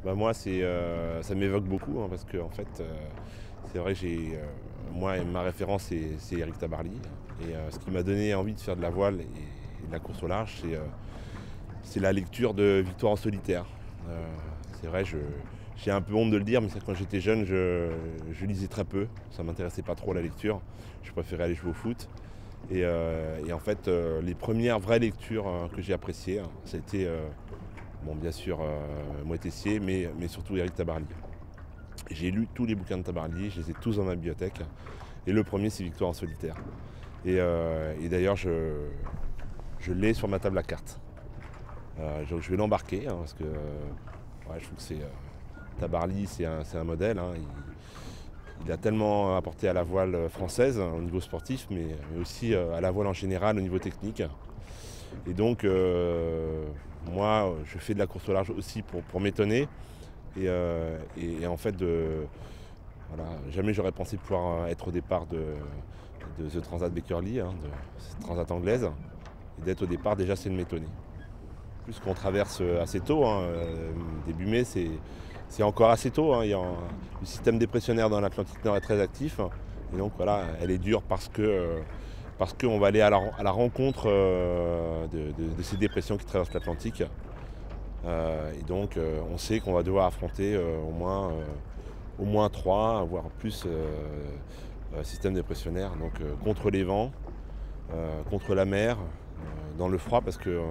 Bah moi, ça m'évoque beaucoup hein, parce que en fait, c'est vrai que moi, ma référence, c'est Éric Tabarly. Et ce qui m'a donné envie de faire de la voile et de la course au large, c'est la lecture de Victoire en solitaire. Euh, c'est vrai, j'ai un peu honte de le dire, mais c'est que quand j'étais jeune, je lisais très peu. Ça m'intéressait pas trop la lecture. Je préférais aller jouer au foot. Et en fait, les premières vraies lectures que j'ai appréciées, hein, ça a été, bon, bien sûr, Moitessier, mais surtout Éric Tabarly. J'ai lu tous les bouquins de Tabarly, je les ai tous dans ma bibliothèque. Et le premier, c'est Victoire en solitaire. Et d'ailleurs, je l'ai sur ma table à cartes. Donc je vais l'embarquer, hein, parce que ouais, je trouve que Tabarly, c'est un modèle. Hein. Il a tellement apporté à la voile française hein, au niveau sportif, mais aussi à la voile en général au niveau technique. Et donc, moi, je fais de la course au large aussi pour m'étonner. Et en fait, voilà, jamais j'aurais pensé pouvoir être au départ de The Transat Beckerley, hein, de cette transat anglaise. Et d'être au départ, déjà, c'est de m'étonner. Plus qu'on traverse assez tôt, hein, début mai, c'est encore assez tôt. Hein, le système dépressionnaire dans l'Atlantique Nord est très actif. Et donc, voilà, elle est dure parce qu'on va aller à la rencontre de ces dépressions qui traversent l'Atlantique. Et donc, on sait qu'on va devoir affronter au moins 3, voire plus systèmes dépressionnaires. Donc, contre les vents, contre la mer, dans le froid, parce que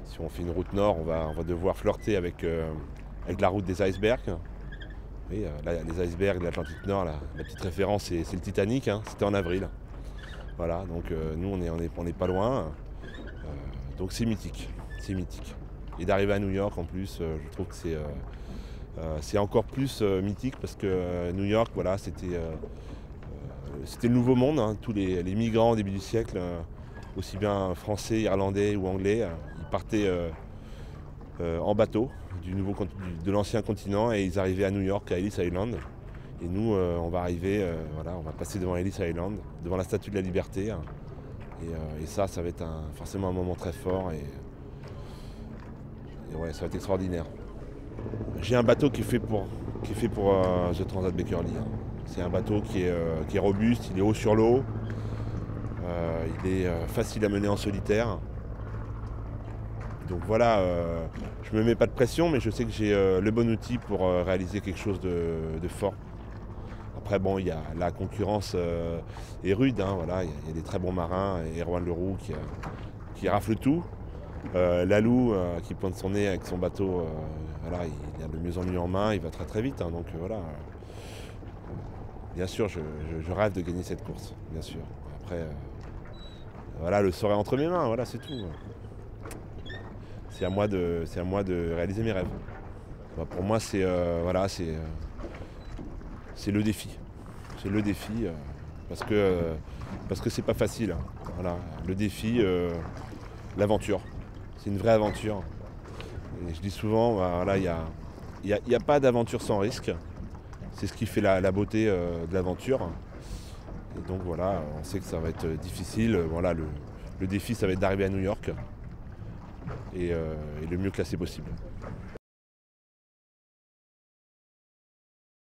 si on fait une route nord, on va devoir flirter avec la route des icebergs. Oui, là, les icebergs de l'Atlantique Nord, la petite référence, c'est le Titanic. Hein, c'était en avril. Voilà, donc nous, on est pas loin. Donc c'est mythique. C'est mythique. Et d'arriver à New York, en plus, je trouve que c'est encore plus mythique parce que New York, voilà, c'était le nouveau monde. Hein, tous les migrants au début du siècle, aussi bien français, irlandais ou anglais, ils partaient en bateau de l'ancien continent et ils arrivaient à New York, à Ellis Island. Et nous, on va arriver, voilà, on va passer devant Ellis Island, devant la Statue de la Liberté. Hein. Et ça va être forcément un moment très fort et ouais, ça va être extraordinaire. J'ai un bateau qui est fait pour The Transat Beckerley. Hein. C'est un bateau qui est robuste, il est haut sur l'eau, il est facile à mener en solitaire. Donc voilà, je me mets pas de pression, mais je sais que j'ai le bon outil pour réaliser quelque chose de fort. Après, bon, la concurrence est rude, hein, voilà, il y a des très bons marins, et Erwan Leroux qui rafle tout. Lalou qui pointe son nez avec son bateau, voilà, il a de mieux en mieux en main, il va très très vite. Hein, donc voilà, bien sûr, je rêve de gagner cette course, bien sûr. Après, voilà, le sort est entre mes mains, voilà, c'est tout. C'est à moi de réaliser mes rêves. Bah, pour moi, voilà, c'est le défi. C'est le défi parce que c'est pas facile. Hein. Voilà, le défi, l'aventure. C'est une vraie aventure. Et je dis souvent, bah, voilà, il y a pas d'aventure sans risque. C'est ce qui fait la beauté de l'aventure. Et donc voilà, on sait que ça va être difficile. Voilà, le défi, ça va être d'arriver à New York et le mieux classé possible.